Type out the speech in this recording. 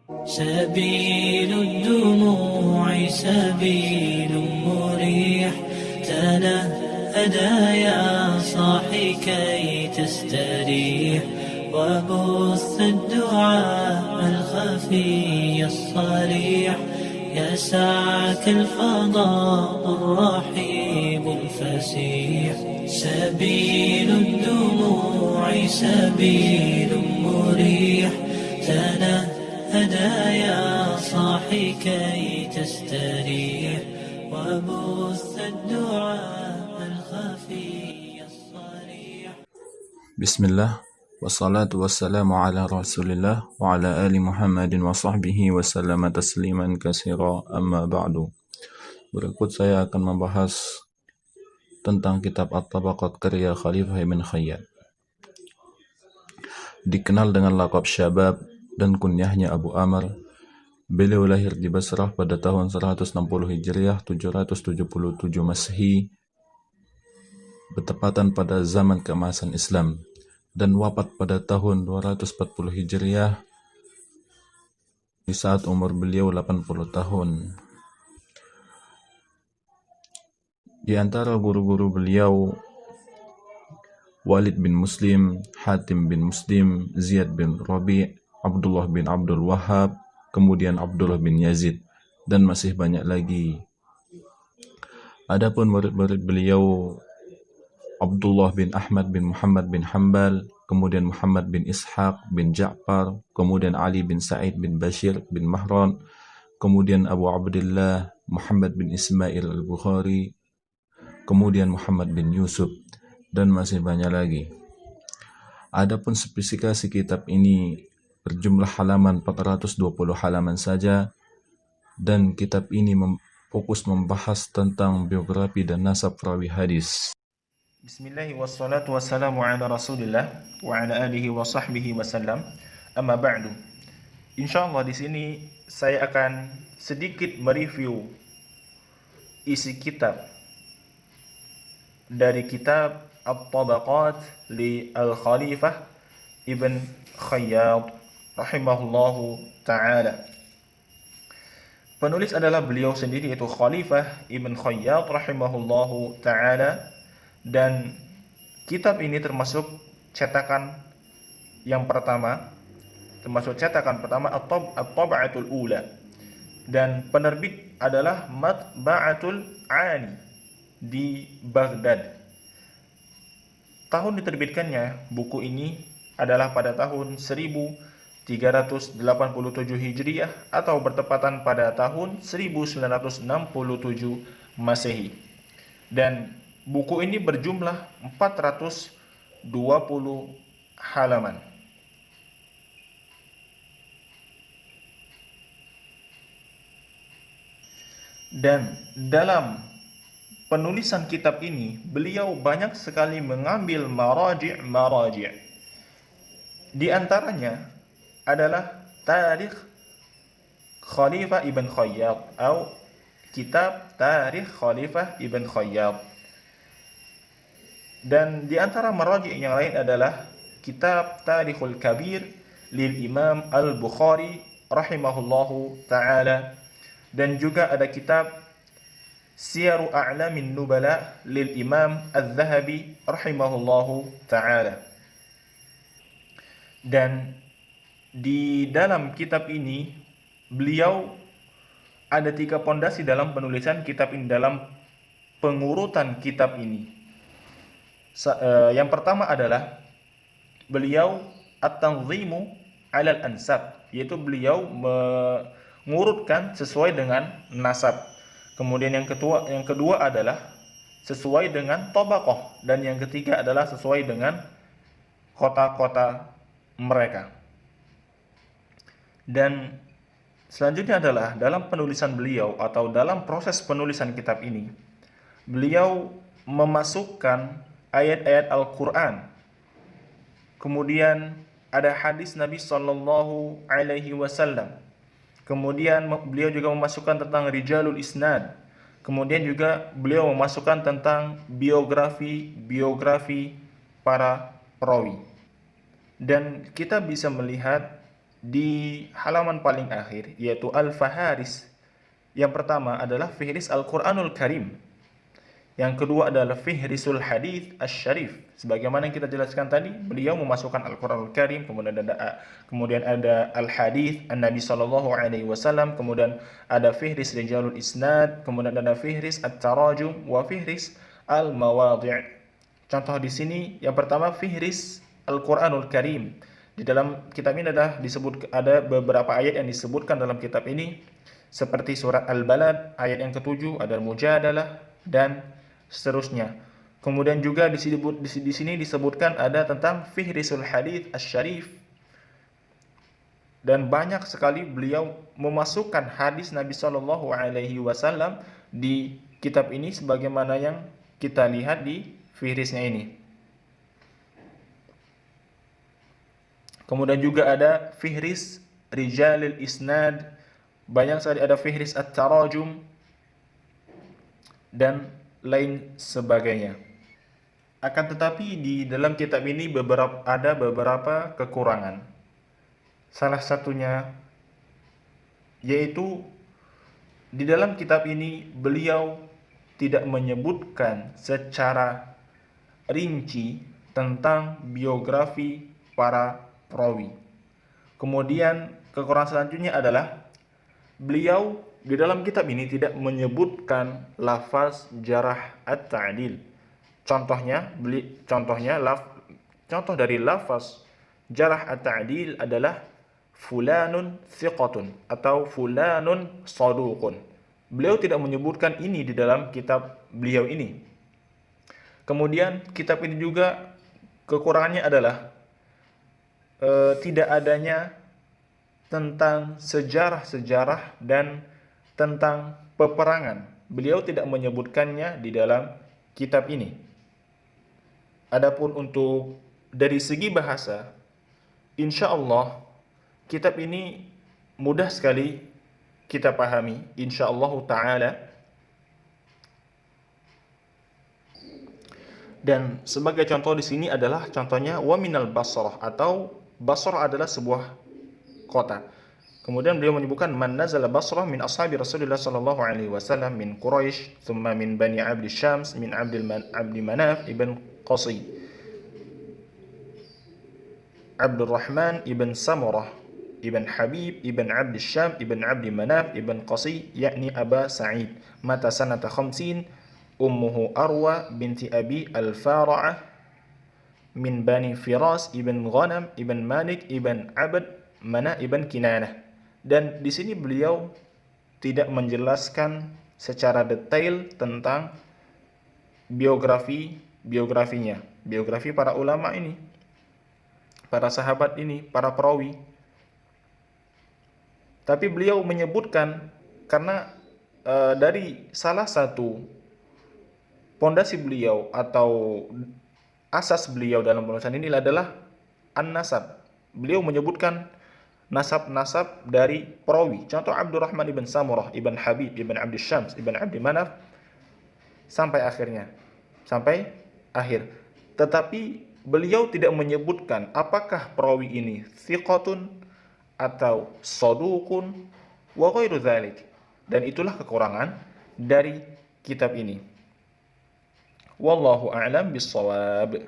سبيل الدموع سبيل مريح، تنهدى يا صاحي كي تستريح، وبث الدعاء الخفي الصريح، يسعك الفضاء الرحيب الفسيح. سبيل الدموع سبيل مريح، تنهدى يا صاحي كي تستريح، وبث الدعاء الخفي الصريح. بسم الله والصلاة والسلام على رسول الله وعلى آل محمد وصحبه وسلم تسليما كثيرا أما بعد. Berikut saya akan membahas tentang kitab At-Tabaqat karya Khalifah Ibn Khayyat. Dikenal dengan lakab Syabab dan kunyahnya Abu Amr, beliau lahir di Basrah pada tahun 160 Hijriah 777 Masehi, bertepatan pada zaman keemasan Islam, dan wafat pada tahun 240 Hijriah di saat umur beliau 80 tahun. Di antara guru-guru beliau, Walid bin Muslim, Hatim bin Muslim, Ziyad bin Rabi', Abdullah bin Abdul Wahhab, kemudian Abdullah bin Yazid, dan masih banyak lagi. Adapun murid-murid beliau, Abdullah bin Ahmad bin Muhammad bin Hanbal, kemudian Muhammad bin Ishaq bin Ja'far, kemudian Ali bin Sa'id bin Bashir bin Mahran, kemudian Abu Abdullah Muhammad bin Ismail al-Bukhari, kemudian Muhammad bin Yusuf, dan masih banyak lagi. Adapun spesifikasi kitab ini berjumlah halaman 420 halaman saja, dan kitab ini fokus membahas tentang biografi dan nasab perawi hadis. Bismillah wassalatu wassalamu ala Rasulillah wa ala alihi wa sahbihi wasallam. Amma ba'du. Insyaallah di sini saya akan sedikit mereview isi kitab dari kitab At-Tabaqat li Al-Khalifah Ibn Khayyat rahimahullahu ta'ala. Penulis adalah beliau sendiri, yaitu Khalifah Ibn Khayyat rahimahullahu ta'ala, dan kitab ini termasuk cetakan pertama At-Tab'atul Ula, dan penerbit adalah Matba'atul Ani di Baghdad. Tahun diterbitkannya buku ini adalah pada tahun 1387 Hijriah atau bertepatan pada tahun 1967 Masehi. Dan buku ini berjumlah 420 halaman. Dan dalam penulisan kitab ini, beliau banyak sekali mengambil maraji'. Di antaranya adalah Tarikh Khalifah Ibn Khayyat atau kitab Tarikh Khalifah Ibn Khayyat. Dan di antara maraji' yang lain adalah kitab Tarikhul Kabir lil Imam Al-Bukhari rahimahullahu ta'ala, dan juga ada kitab Siyaru A'lamin Nubala lil Imam Al-Zahabi rahimahullahu ta'ala. Dan di dalam kitab ini beliau ada 3 pondasi dalam penulisan kitab ini, dalam pengurutan kitab ini. Yang pertama adalah beliau at-tanzimu 'alal ansab, yaitu beliau mengurutkan sesuai dengan nasab. Kemudian yang kedua adalah sesuai dengan tabaqah, dan yang ketiga adalah sesuai dengan kota-kota mereka. Dan selanjutnya adalah dalam penulisan beliau atau dalam proses penulisan kitab ini, beliau memasukkan ayat-ayat Al-Quran, kemudian ada hadis Nabi Sallallahu Alaihi Wasallam, kemudian beliau juga memasukkan tentang rijalul isnad, kemudian juga beliau memasukkan tentang biografi para perawi. Dan kita bisa melihat di halaman paling akhir, yaitu Al-Faharis. Yang pertama adalah Fihris Al-Quranul Karim. Yang kedua adalah Fihrisul Hadith Asy-Syarif. Sebagaimana yang kita jelaskan tadi, beliau memasukkan Al-Quranul Karim, kemudian ada Al-Hadith An-Nabi sallallahu alaihi wasallam, kemudian ada Fihris Rijalul Isnad, kemudian ada Fihris At-Tarajum wa Fihris Al-Mawadhi'. Contoh di sini yang pertama Fihris Al-Quranul Karim. Di dalam kitab ini ada beberapa ayat yang disebutkan dalam kitab ini, seperti surat Al-Balad ayat yang ke-7, ada Mujadalah dan seterusnya. Kemudian juga di sini disebutkan ada tentang Fihrisul Hadith Asy-Syarif. Dan banyak sekali beliau memasukkan hadis Nabi sallallahu alaihi wasallam di kitab ini sebagaimana yang kita lihat di fihrisnya ini. Kemudian juga ada Fihris Rijalil Isnad, banyak sekali ada Fihris At-Tarajum dan lain sebagainya. Akan tetapi di dalam kitab ini ada beberapa kekurangan. Salah satunya yaitu di dalam kitab ini beliau tidak menyebutkan secara rinci tentang biografi para perawi. Kemudian kekurangan selanjutnya adalah beliau di dalam kitab ini tidak menyebutkan lafaz jarah at-ta'dil. Contoh dari lafaz jarah at-ta'dil adalah fulanun thiqatun atau fulanun saduqun. Beliau tidak menyebutkan ini di dalam kitab beliau ini. Kemudian kitab ini juga kekurangannya adalah tidak adanya tentang sejarah-sejarah dan tentang peperangan. Beliau tidak menyebutkannya di dalam kitab ini. Adapun untuk dari segi bahasa, insya Allah kitab ini mudah sekali kita pahami, insya Allah Ta'ala. Dan sebagai contoh di sini adalah contohnya wa minal Basrah, atau Basrah adalah sebuah kota. Kemudian beliau menyebutkan man nazala Basrah min ashabi Rasulullah sallallahu alaihi wasallam min Quraisy, thumma min Bani Abdi Syams, min Abdi Manaf ibn Qasi, Abdurrahman ibn Samurah ibn Habib ibn Abdi Syam ibn Abdi Manaf ibn Qasi, yakni Aba Sa'id, mata sanata 50, ummuhu Arwa binti Abi Al-Fara'ah min Bani Firas ibn Ghanam ibn Malik ibn Abd Mana ibn Kinanah. Dan di sini beliau tidak menjelaskan secara detail tentang biografinya, biografi para ulama ini, para sahabat ini, para perawi. Tapi beliau menyebutkan karena dari salah satu pondasi beliau atau asas beliau dalam penulisan ini adalah an-nasab. Beliau menyebutkan nasab-nasab dari perawi. Contoh Abdurrahman ibn Samurah ibn Habib ibn Abdi Syams ibn Abdi Manaf sampai akhir. Tetapi beliau tidak menyebutkan apakah perawi ini thiqatun atau saduqun wa ghairu dzalik. Dan itulah kekurangan dari kitab ini. Wallahu a'lam bissawab.